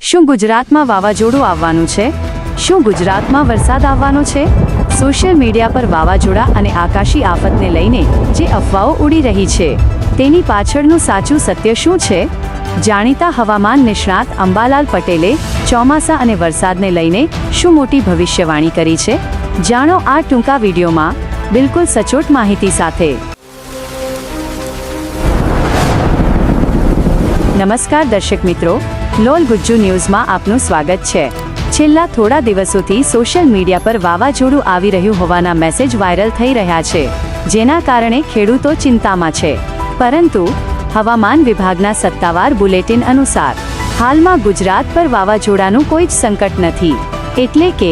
શું ગુજરાતમાં વાવાઝોડું આવવાનું છે? શું ગુજરાતમાં વરસાદ આવવાનો છે? સોશિયલ મીડિયા પર વાવાઝોડા અને આકાશી આફતને લઈને જે અફવાઓ ઉડી રહી છે, તેની પાછળનું સાચું સત્ય શું છે? જાણીતા હવામાન નિષ્ણાત અંબાલાલ પટેલે ચોમાસા અને વરસાદને લઈને શું મોટી ભવિષ્યવાણી કરી છે? જાણો આ ટૂંકા વિડીયોમાં, બિલકુલ સચોટ માહિતી સાથે. નમસ્કાર દર્શક મિત્રો, લોલ ગુજ્જુ ન્યૂઝમાં આપનું સ્વાગત છે. છેલ્લા થોડા દિવસોથી સોશિયલ મીડિયા પર વાવાઝોડું આવી રહ્યું હોવાના મેસેજ વાયરલ થઈ રહ્યા છે, જેના કારણે ખેડૂતો ચિંતામાં છે. પરંતુ હવામાન વિભાગના સત્તાવાર બુલેટિન અનુસાર હાલમાં ગુજરાત પર વાવાઝોડાનું કોઈ જ સંકટ નથી. એટલે કે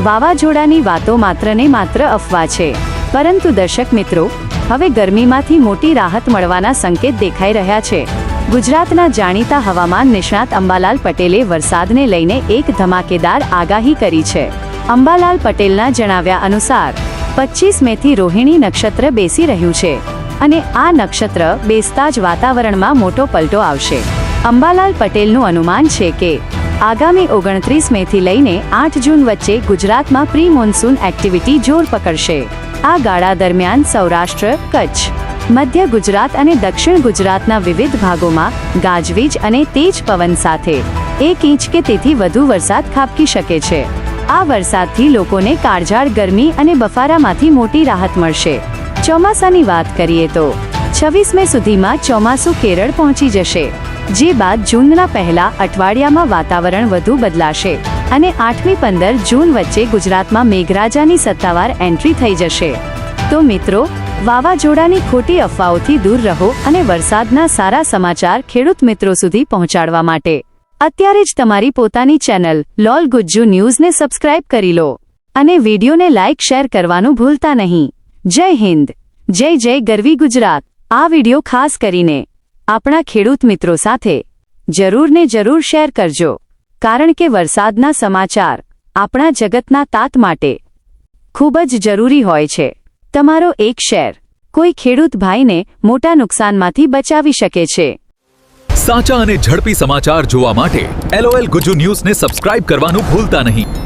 વાવાઝોડાની વાતો માત્ર ને માત્ર અફવા છે. પરંતુ દર્શક મિત્રો, હવે ગરમીમાંથી મોટી રાહત મળવાના સંકેત દેખાઈ રહ્યા છે. ગુજરાતના જાણીતા હવામાન નિષ્ણાત અંબાલાલ પટેલે વરસાદને લઈને એક ધમાકેદાર આગાહી કરી છે. અંબાલાલ પટેલના જણાવ્યા અનુસાર 25 મેથી રોહિણી નક્ષત્ર બેસી રહ્યું છે અને આ નક્ષત્ર બેસતા જ વાતાવરણમાં મોટો પલટો આવશે. અંબાલાલ પટેલનું અનુમાન છે કે આગામી 29 મેથી લઈને 8 જૂન વચ્ચે ગુજરાતમાં પ્રી મોન્સૂન એક્ટિવિટી જોર પકડશે. આ ગાળા દરમિયાન સૌરાષ્ટ્ર, કચ્છ, મધ્ય ગુજરાત અને દક્ષિણ ગુજરાતના વિવિધ ભાગોમાં ગાજવીજ અને તેજ પવન સાથે 1 ઇંચ કે તેથી વધુ વરસાદ ખાબકી શકે છે. આ વરસાદથી લોકોને કાળઝાળ ગરમી અને બફારામાંથી મોટી રાહત મળશે. ચોમાસાની વાત કરીએ તો 26 મે સુધીમાં ચોમાસું કેરળ પહોંચી જશે, જે બાદ જૂનના પહેલા અઠવાડિયામાં વાતાવરણ વધુ બદલાશે અને 8મી 15 જૂન વચ્ચે ગુજરાતમાં મેઘરાજાની સત્તાવાર એન્ટ્રી થઈ જશે. તો મિત્રો, વાવાઝોડાની ખોટી અફવાઓથી દૂર રહો અને વરસાદના સારા સમાચાર ખેડૂત મિત્રો સુધી પહોંચાડવા માટે અત્યારે જ તમારી પોતાની ચેનલ લોલ ગુજ્જુ ન્યૂઝને સબસ્ક્રાઇબ કરી લો અને વિડીયોને લાઇક શેર કરવાનું ભૂલતા નહીં. જય હિન્દ, જય જય ગરવી ગુજરાત. આ વિડીયો ખાસ કરીને આપણા ખેડૂત મિત્રો સાથે જરૂર ને જરૂર શેર કરજો, કારણ કે વરસાદના સમાચાર આપણા જગતના તાત માટે ખૂબ જ જરૂરી હોય છે. તમારો એક શેર કોઈ ખેડૂત ભાઈને મોટા નુકસાનમાંથી બચાવી શકે છે. સાચા અને ઝડપી સમાચાર જોવા માટે LOL ગુજ્જુ ન્યૂઝને સબસ્ક્રાઇબ કરવાનું ભૂલતા નહીં.